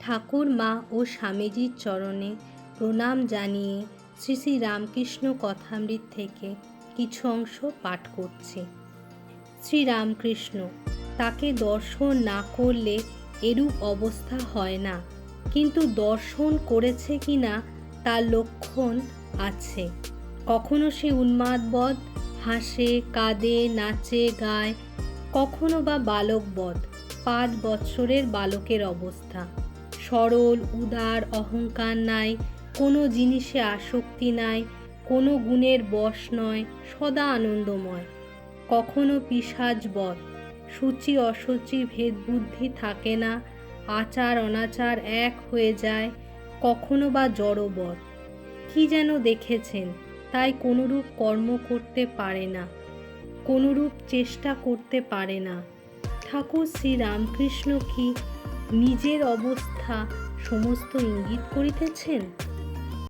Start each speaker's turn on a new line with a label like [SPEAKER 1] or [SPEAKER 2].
[SPEAKER 1] ঠাকুর মা ও স্বামীজির চরণে প্রণাম জানিয়ে শ্রী শ্রী রামকৃষ্ণ কথামৃত থেকে কিছু অংশ পাঠ করছি। শ্রীরামকৃষ্ণ, তাকে দর্শন না করলে এরূপ অবস্থা হয় না, কিন্তু দর্শন করেছে কিনা তার লক্ষণ আছে। কখনো সে উন্মাদবৎ হাসে, কাঁদে, নাচে, গায়, কখনো বা বালকবৎ 5 বৎসরের বালকের অবস্থা। সরল, উদার, অহংকার নাই, কোনো জিনিসে আসক্তি নাই, কোনো গুণের বশ নয়, সদা আনন্দময়। কখনো পিশাচবৎ, সূচি অসুচি ভেদবুদ্ধি থাকে না, আচার অনাচার এক হয়ে যায়। কখনো বা জড়বৎ, কি যেন দেখেছেন তাই কোনরূপ কর্ম করতে পারে না, কোনরূপ চেষ্টা করতে পারে না। ঠাকুর শ্রী রামকৃষ্ণ কি নিজের অবস্থা সমস্ত ইঙ্গিত করিতেছেন?